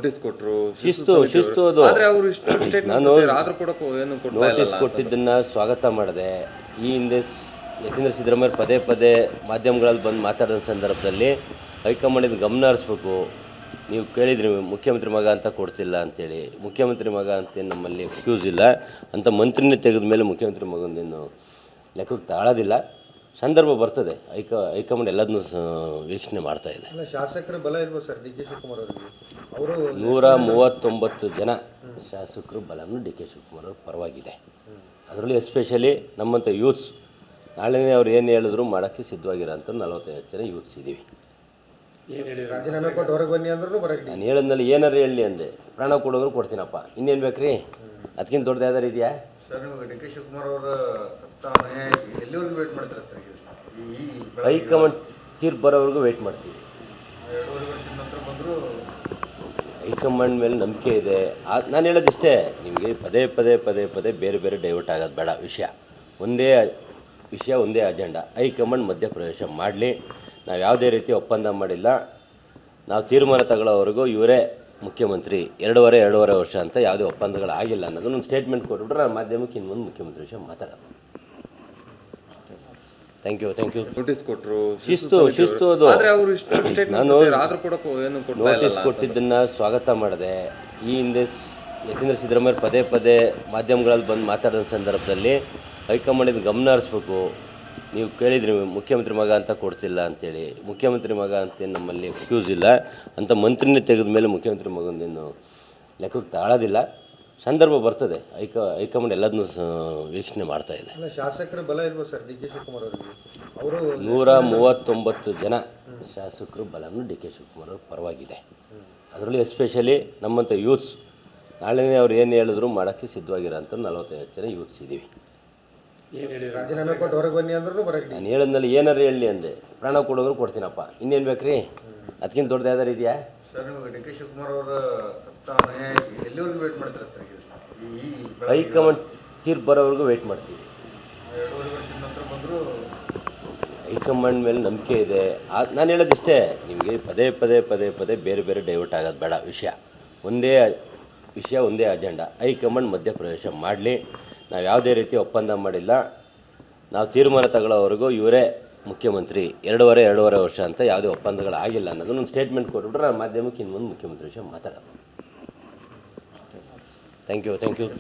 Notice ಕೊಟ್ಟರು, ಶಿಸ್ತು ಅದು. ಆದರೆ ಅವರು ನಾನು ಆದರೂ ಕೂಡ ಏನು ನೋಟಿಸ್ ಕೊಟ್ಟಿದ್ದನ್ನು ಸ್ವಾಗತ ಮಾಡಿದೆ. ಈ ಹಿಂದೆ ಯತೀಂದ್ರ ಸಿದ್ದರಾಮಯ್ಯ ಪದೇ ಪದೇ ಮಾಧ್ಯಮಗಳಲ್ಲಿ ಬಂದು ಮಾತಾಡಿದ ಸಂದರ್ಭದಲ್ಲಿ ಹೈಕಮಾಂಡಿನ ಗಮನ ಹರಿಸ್ಬೇಕು. ನೀವು ಕೇಳಿದ್ರಿ ಮುಖ್ಯಮಂತ್ರಿ ಮಗ ಅಂತ ಕೊಡ್ತಿಲ್ಲ ಅಂತೇಳಿ. ಮುಖ್ಯಮಂತ್ರಿ ಮಗ ಅಂತ ನಮ್ಮಲ್ಲಿ ಎಕ್ಸ್ಕ್ಯೂಸ್ ಇಲ್ಲ ಅಂತ ಮಂತ್ರಿನೇ ತೆಗೆದ ಮೇಲೆ ಮುಖ್ಯಮಂತ್ರಿ ಮಗಂದೇನು ಲೆಕ್ಕಕ್ಕೆ ತಾಳೋದಿಲ್ಲ. ಸಂದರ್ಭ ಬರ್ತದೆ. ಹೈಕಮಾಂಡ್ ಎಲ್ಲದನ್ನೂ ವೀಕ್ಷಣೆ ಮಾಡ್ತಾ ಇದೆ. ಶಾಸಕರ ಬಲ ಇಲ್ವಾ ಸರ್ ಡಿ ಕೆ ಶಿವಕುಮಾರ್ ಅವರಿಗೆ? ಅವರು 139 ಜನ ಶಾಸಕರು ಬಲನೂ ಡಿ ಕೆ ಶಿವಕುಮಾರ್ ಅವ್ರ ಪರವಾಗಿದೆ. ಅದರಲ್ಲೂ ಎಸ್ಪೆಷಲಿ ನಮ್ಮಂಥ ಯೂತ್ಸ್, ನಾಳೆನೇ ಅವ್ರು ಏನು ಹೇಳಿದ್ರು ಮಾಡೋಕ್ಕೆ ಸಿದ್ಧವಾಗಿರೋಂಥ 45 ಜನ ಯೂತ್ಸ್ ಇದ್ದೀವಿ. ರಾಜೀನಾಮೆ ಕೊಟ್ಟು ಹೊರಗೆ ಬನ್ನಿ ಅಂದ್ರೂ ಬರಕ್ಕೆ ನಾನು ಹೇಳೋದ್ನಲ್ಲಿ ಏನಾರು ಹೇಳಿ ಅಂದೆ, ಪ್ರಾಣ ಕೊಡೋದ್ರು ಕೊಡ್ತೀನಪ್ಪ, ಇನ್ನೇನು ಬೇಕ್ರಿ? ಅದಕ್ಕಿಂತ ದೊಡ್ಡದು ಯಾವ್ದಾರು ಇದೆಯಾ? ಸರ್, ನೀವು ಡಿ ಕೆ ಶಿವಕುಮಾರ್ ಅವರ ಎಲ್ಲಿವರೆಗೂ ವೇಟ್ ಮಾಡ್ತಾರೆ ಸರ್? ಹೈಕಮಾಂಡ್ ತೀರ್ಪು ಬರೋವರೆಗೂ ವೆಯ್ಟ್ ಮಾಡ್ತೀವಿ. 2.5 ವರ್ಷದ ನಂತರ ಬಂದರೂ ಹೈಕಮಾಂಡ್ ಮೇಲೆ ನಂಬಿಕೆ ಇದೆ. ನಾನು ಹೇಳೋದಿಷ್ಟೇ, ನಿಮಗೆ ಪದೇ ಪದೇ ಪದೇ ಪದೇ ಬೇರೆ ಬೇರೆ ಡೈವರ್ಟ್ ಆಗೋದು ಬೇಡ. ಒಂದೇ ಅಜೆಂಡಾ. ಹೈಕಮಾಂಡ್ ಮಧ್ಯಪ್ರವೇಶ ಮಾಡಲಿ. ನಾವು ಯಾವುದೇ ರೀತಿ ಒಪ್ಪಂದ ಮಾಡಿಲ್ಲ. ನಾವು ತೀರ್ಮಾನ ತಗೊಳ್ಳೋವರೆಗೂ ಇವರೇ ಮುಖ್ಯಮಂತ್ರಿ ಎರಡೂವರೆ ವರ್ಷ ಅಂತ ಯಾವುದೇ ಒಪ್ಪಂದಗಳು ಆಗಿಲ್ಲ ಅನ್ನೋದನ್ನು ಒಂದು ಸ್ಟೇಟ್ಮೆಂಟ್ ಕೊಟ್ಬಿಟ್ರೆ ನಾನು ಮಾಧ್ಯಮಕ್ಕೆ ಇನ್ನು ಮುಂದೆ ಮುಖ್ಯಮಂತ್ರಿ ವಿಷಯ ಮಾತಾಡೋದು. Thank you. ನೋಟಿಸ್ ಕೊಟ್ಟರು, ಶಿಸ್ತು ಅದು. ಆದರೆ ಅವರು ನಾನು ಆದರೂ ಕೂಡ ಏನು ನೋಟಿಸ್ ಕೊಟ್ಟಿದ್ದನ್ನು ಸ್ವಾಗತ ಮಾಡಿದೆ. ಈ ಹಿಂದೆ ಯತೀಂದ್ರ ಸಿದ್ದರಾಮಯ್ಯ ಪದೇ ಪದೇ ಮಾಧ್ಯಮಗಳಲ್ಲಿ ಬಂದು ಮಾತಾಡಿದ ಸಂದರ್ಭದಲ್ಲಿ ಹೈಕಮಾಂಡಿನ ಗಮನ ಹರಿಸ್ಬೇಕು. ನೀವು ಕೇಳಿದ್ರಿ ಮುಖ್ಯಮಂತ್ರಿ ಮಗ ಅಂತ ಕೊಡ್ತಿಲ್ಲ ಅಂತೇಳಿ. ಮುಖ್ಯಮಂತ್ರಿ ಮಗ ಅಂತ ನಮ್ಮಲ್ಲಿ ಎಕ್ಸ್ಕ್ಯೂಸ್ ಇಲ್ಲ ಅಂತ ಮಂತ್ರಿನೇ ತೆಗೆದ ಮೇಲೆ ಮುಖ್ಯಮಂತ್ರಿ ಮಗಂದೇನು ಲೆಕ್ಕಕ್ಕೆ ತಾಳೋದಿಲ್ಲ. ಸಂದರ್ಭ ಬರ್ತದೆ. ಹೈಕಮಾಂಡ್ ಎಲ್ಲದನ್ನೂ ವೀಕ್ಷಣೆ ಮಾಡ್ತಾ ಇದೆ. ಶಾಸಕರ ಬಲ ಇಲ್ವಾ ಸರ್ ಡಿ ಕೆ ಶಿವಕುಮಾರ್ ಅವರಿಗೆ? ಅವರು 139 ಜನ ಶಾಸಕರು ಬಲನೂ ಡಿ ಕೆ ಶಿವಕುಮಾರ್ ಅವ್ರ ಪರವಾಗಿದೆ. ಅದರಲ್ಲೂ ಎಸ್ಪೆಷಲಿ ನಮ್ಮಂಥ ಯೂತ್ಸ್, ನಾಳೆನೇ ಅವ್ರು ಏನು ಹೇಳಿದ್ರು ಮಾಡೋಕ್ಕೆ ಸಿದ್ಧವಾಗಿರೋಂಥ 45 ಜನ ಯೂತ್ಸ್ ಇದ್ದೀವಿ. ರಾಜೀನಾಮೆ ಕೊಟ್ಟು ಹೊರಗೆ ಬನ್ನಿ ಅಂದ್ರೂ ಬರಕ್ಕೆ ನಾನು ಹೇಳೋದ್ನಲ್ಲಿ ಏನಾರು ಹೇಳಿ ಅಂದೆ, ಪ್ರಾಣ ಕೊಡೋದ್ರು ಕೊಡ್ತೀನಪ್ಪ, ಇನ್ನೇನು ಬೇಕ್ರಿ? ಅದಕ್ಕಿಂತ ದೊಡ್ಡದು ಯಾವ್ದಾರು ಇದೆಯಾ? ಸರ್, ನೀವು ಡಿ ಕೆ ಶಿವಕುಮಾರ್ ಅವರ ಎಲ್ಲಿವರೆಗೂ ವೇಟ್ ಮಾಡ್ತಾರೆ ಸರ್? ಹೈಕಮಾಂಡ್ ತೀರ್ಪು ಬರೋವರೆಗೂ ವೆಯ್ಟ್ ಮಾಡ್ತೀವಿ. 2.5 ವರ್ಷದ ನಂತರ ಬಂದರೂ ಹೈಕಮಾಂಡ್ ಮೇಲೆ ನಂಬಿಕೆ ಇದೆ. ನಾನು ಹೇಳೋದಿಷ್ಟೇ, ನಿಮಗೆ ಪದೇ ಪದೇ ಪದೇ ಪದೇ ಬೇರೆ ಬೇರೆ ಡೈವರ್ಟ್ ಆಗೋದು ಬೇಡ. ಒಂದೇ ಅಜೆಂಡಾ. ಹೈಕಮಾಂಡ್ ಮಧ್ಯಪ್ರವೇಶ ಮಾಡಲಿ. ನಾವು ಯಾವುದೇ ರೀತಿ ಒಪ್ಪಂದ ಮಾಡಿಲ್ಲ. ನಾವು ತೀರ್ಮಾನ ತಗೊಳ್ಳೋವರೆಗೂ ಇವರೇ ಮುಖ್ಯಮಂತ್ರಿ ಎರಡೂವರೆ ವರ್ಷ ಅಂತ ಯಾವುದೇ ಒಪ್ಪಂದಗಳು ಆಗಿಲ್ಲ ಅನ್ನೋದನ್ನು ಒಂದು ಸ್ಟೇಟ್ಮೆಂಟ್ ಕೊಟ್ಬಿಟ್ರೆ ನಾನು ಮಾಧ್ಯಮಕ್ಕೆ ಇನ್ನು ಮುಂದೆ ಮುಖ್ಯಮಂತ್ರಿ ವಿಷಯ ಮಾತಾಡೋದು. Thank you.